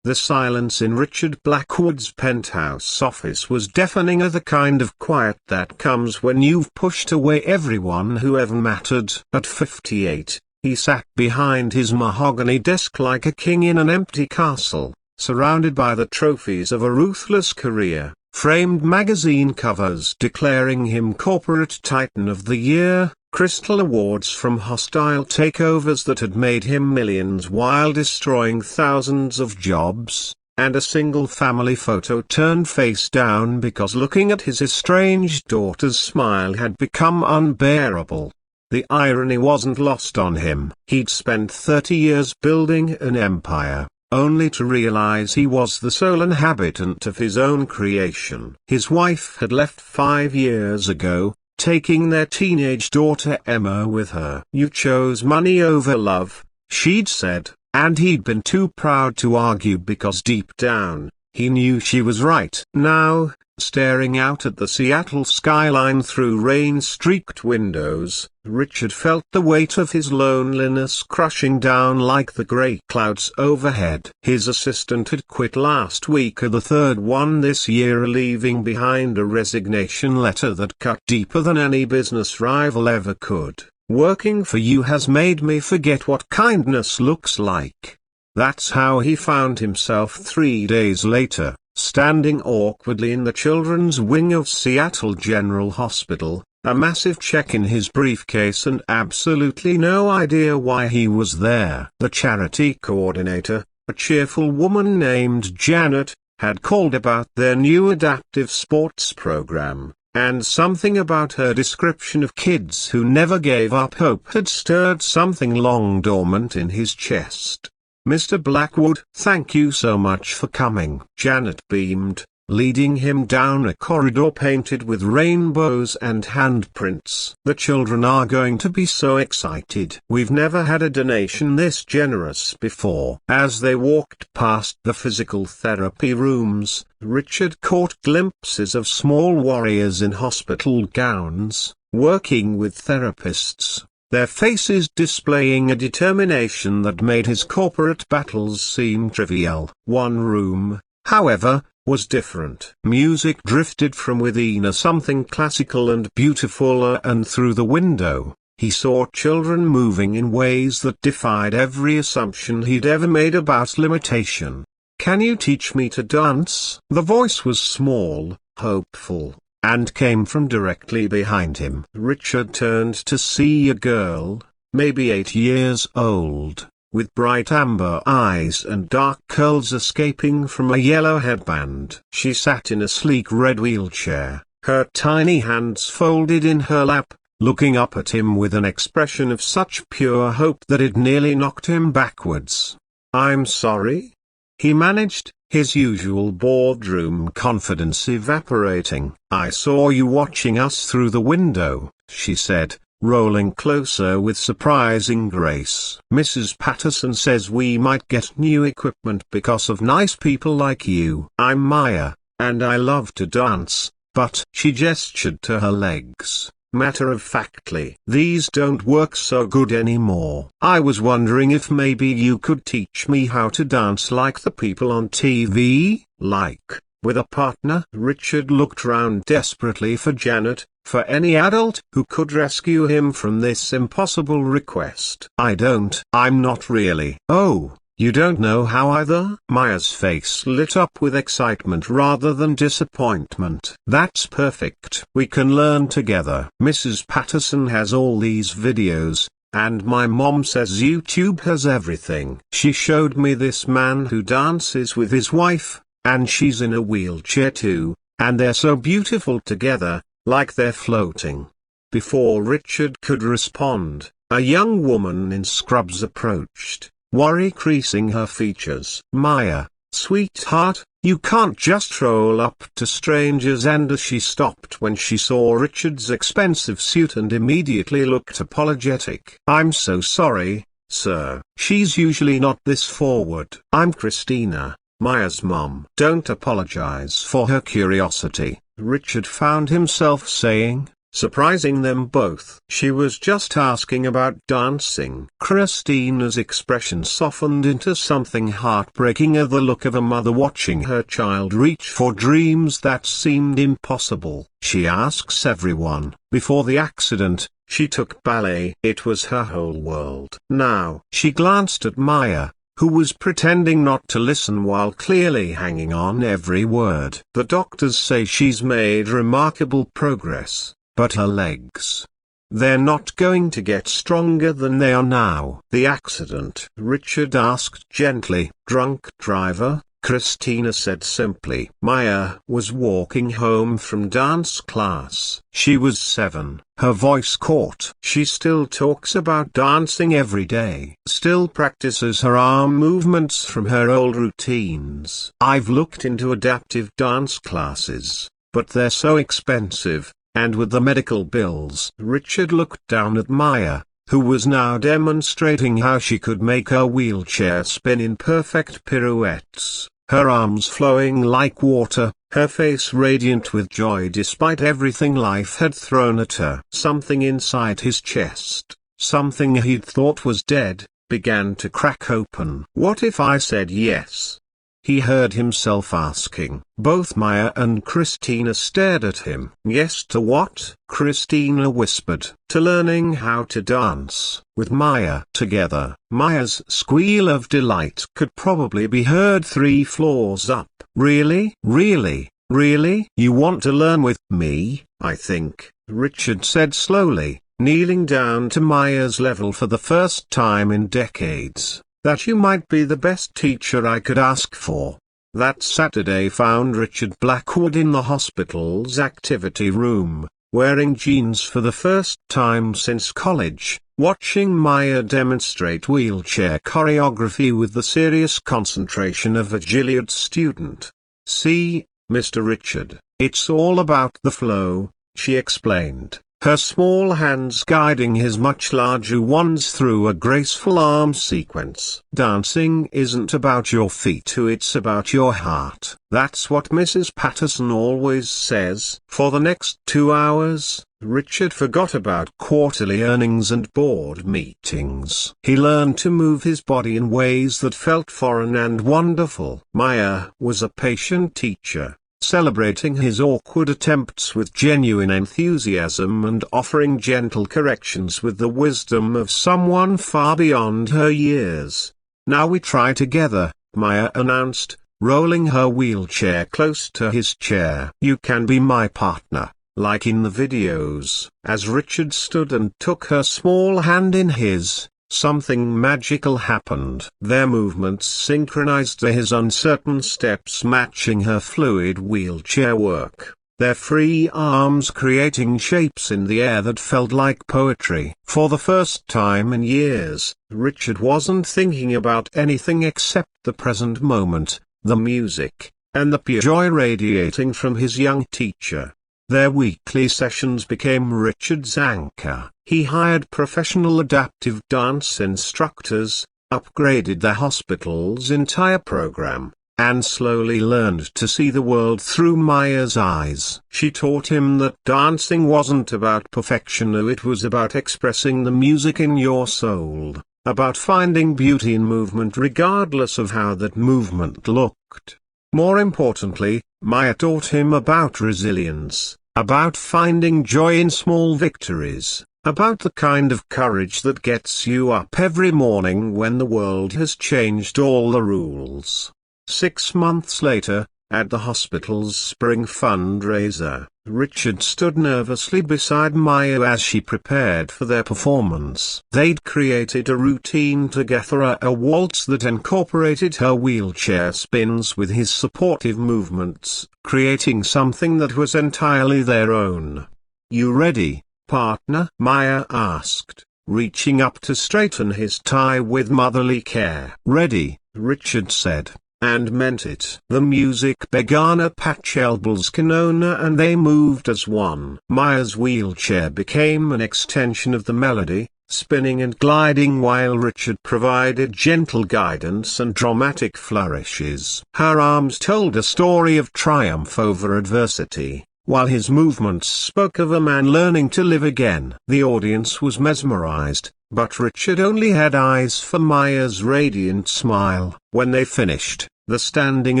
The silence in Richard Blackwood's penthouse office was deafening, the kind of quiet that comes when you've pushed away everyone who ever mattered. At 58, he sat behind his mahogany desk like a king in an empty castle, surrounded by the trophies of a ruthless career, framed magazine covers declaring him Corporate Titan of the Year, crystal awards from hostile takeovers that had made him millions while destroying thousands of jobs, and a single family photo turned face down because looking at his estranged daughter's smile had become unbearable. The irony wasn't lost on him. He'd spent 30 years building an empire, only to realize he was the sole inhabitant of his own creation. His wife had left 5 years ago, taking their teenage daughter Emma with her. "You chose money over love," she'd said, and he'd been too proud to argue because deep down, he knew she was right. Now, staring out at the Seattle skyline through rain-streaked windows, Richard felt the weight of his loneliness crushing down like the grey clouds overhead. His assistant had quit last week, the third one this year, leaving behind a resignation letter that cut deeper than any business rival ever could. "Working for you has made me forget what kindness looks like." That's how he found himself 3 days later, standing awkwardly in the children's wing of Seattle General Hospital, a massive check in his briefcase and absolutely no idea why he was there. The charity coordinator, a cheerful woman named Janet, had called about their new adaptive sports program, and something about her description of kids who never gave up hope had stirred something long dormant in his chest. "Mr. Blackwood, thank you so much for coming," Janet beamed, leading him down a corridor painted with rainbows and handprints. "The children are going to be so excited. We've never had a donation this generous before." As they walked past the physical therapy rooms, Richard caught glimpses of small warriors in hospital gowns, working with therapists, their faces displaying a determination that made his corporate battles seem trivial. One room, however, was different. Music drifted from within, something classical and beautiful, and through the window, he saw children moving in ways that defied every assumption he'd ever made about limitation. "Can you teach me to dance?" The voice was small, hopeful, and came from directly behind him. Richard turned to see a girl, maybe 8 years old, with bright amber eyes and dark curls escaping from a yellow headband. She sat in a sleek red wheelchair, her tiny hands folded in her lap, looking up at him with an expression of such pure hope that it nearly knocked him backwards. "I'm sorry?" he managed, his usual boardroom confidence evaporating. "I saw you watching us through the window," she said, rolling closer with surprising grace. "Mrs. Patterson says we might get new equipment because of nice people like you. I'm Maya, and I love to dance, but," she gestured to her legs, matter-of-factly, "these don't work so good anymore. I was wondering if maybe you could teach me how to dance like the people on TV, like, with a partner." Richard looked round desperately for Janet, for any adult who could rescue him from this impossible request. I'm not really." "Oh, you don't know how either?" Maya's face lit up with excitement rather than disappointment. "That's perfect. We can learn together. Mrs. Patterson has all these videos, and my mom says YouTube has everything. She showed me this man who dances with his wife, and she's in a wheelchair too, and they're so beautiful together, like they're floating." Before Richard could respond, a young woman in scrubs approached, worry creasing her features. "Maya, sweetheart, you can't just roll up to strangers." And she stopped when she saw Richard's expensive suit and immediately looked apologetic. "I'm so sorry, sir." She's usually not this forward. "I'm Christina, Maya's mom." "Don't apologize for her curiosity," Richard found himself saying. surprising them both. She was just asking about dancing. Christina's expression softened into something heartbreaking at the look of a mother watching her child reach for dreams that seemed impossible. She asks everyone. Before the accident, she took ballet. It was her whole world. Now, she glanced at Maya, who was pretending not to listen while clearly hanging on every word. The doctors say she's made remarkable progress, but her legs, they're not going to get stronger than they are now. The accident? Richard asked gently. Drunk driver, Christina said simply. Maya was walking home from dance class. She was 7. Her voice caught. She still talks about dancing every day. Still practices her arm movements from her old routines. I've looked into adaptive dance classes, but they're so expensive, and with the medical bills. Richard looked down at Maya, who was now demonstrating how she could make her wheelchair spin in perfect pirouettes, her arms flowing like water, her face radiant with joy despite everything life had thrown at her. Something inside his chest, something he'd thought was dead, began to crack open. What if I said yes? He heard himself asking. Both Maya and Christina stared at him. Yes to what? Christina whispered. To learning how to dance with Maya. Together. Maya's squeal of delight could probably be heard 3 floors up. Really? Really? Really? You want to learn with me, I think, Richard said slowly, kneeling down to Maya's level for the first time in decades. That you might be the best teacher I could ask for. That Saturday found Richard Blackwood in the hospital's activity room, wearing jeans for the first time since college, watching Maya demonstrate wheelchair choreography with the serious concentration of a Gilead student. See, Mr. Richard, it's all about the flow, she explained, her small hands guiding his much larger ones through a graceful arm sequence. Dancing isn't about your feet, it's about your heart. That's what Mrs. Patterson always says. For the next 2 hours, Richard forgot about quarterly earnings and board meetings. He learned to move his body in ways that felt foreign and wonderful. Maya was a patient teacher, celebrating his awkward attempts with genuine enthusiasm and offering gentle corrections with the wisdom of someone far beyond her years. Now we try together, Maya announced, rolling her wheelchair close to his chair. You can be my partner, like in the videos. As Richard stood and took her small hand in his, something magical happened. Their movements synchronized to his uncertain steps matching her fluid wheelchair work, their free arms creating shapes in the air that felt like poetry. For the first time in years, Richard wasn't thinking about anything except the present moment, the music, and the pure joy radiating from his young teacher. Their weekly sessions became Richard's anchor. He hired professional adaptive dance instructors, upgraded the hospital's entire program, and slowly learned to see the world through Maya's eyes. She taught him that dancing wasn't about perfection, it was about expressing the music in your soul, about finding beauty in movement regardless of how that movement looked. More importantly, Maya taught him about resilience, about finding joy in small victories, about the kind of courage that gets you up every morning when the world has changed all the rules. 6 months later, at the hospital's spring fundraiser, Richard stood nervously beside Maya as she prepared for their performance. They'd created a routine together, a waltz that incorporated her wheelchair spins with his supportive movements, creating something that was entirely their own. You ready, partner? Maya asked, reaching up to straighten his tie with motherly care. Ready, Richard said, and meant it. The music began, a patch elbows canona, and they moved as one. Maya's wheelchair became an extension of the melody, spinning and gliding while Richard provided gentle guidance and dramatic flourishes. Her arms told a story of triumph over adversity, while his movements spoke of a man learning to live again. The audience was mesmerized, but Richard only had eyes for Maya's radiant smile. When they finished, the standing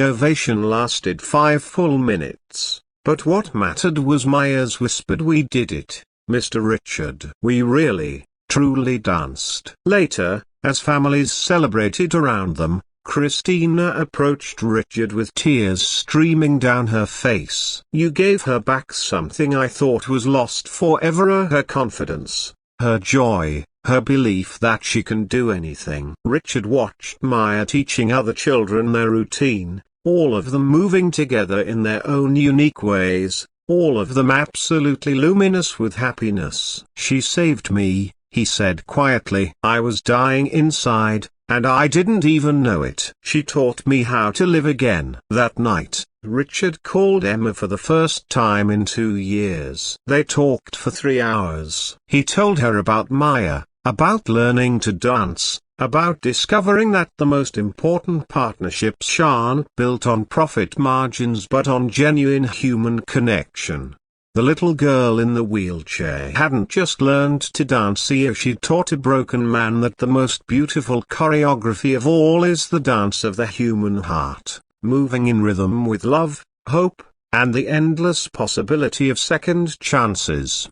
ovation lasted 5 full minutes. But what mattered was Maya's whispered, "We did it, Mr. Richard. We really, truly danced." Later, as families celebrated around them, Christina approached Richard with tears streaming down her face. "You gave her back something I thought was lost forever, her confidence, her joy, her belief that she can do anything." Richard watched Maya teaching other children their routine, all of them moving together in their own unique ways, all of them absolutely luminous with happiness. "She saved me," he said quietly. "I was dying inside, and I didn't even know it. She taught me how to live again." That night, Richard called Emma for the first time in 2 years. They talked for 3 hours. He told her about Maya, about learning to dance, about discovering that the most important partnerships aren't built on profit margins but on genuine human connection. The little girl in the wheelchair hadn't just learned to dance here, she'd taught a broken man that the most beautiful choreography of all is the dance of the human heart, moving in rhythm with love, hope, and the endless possibility of second chances.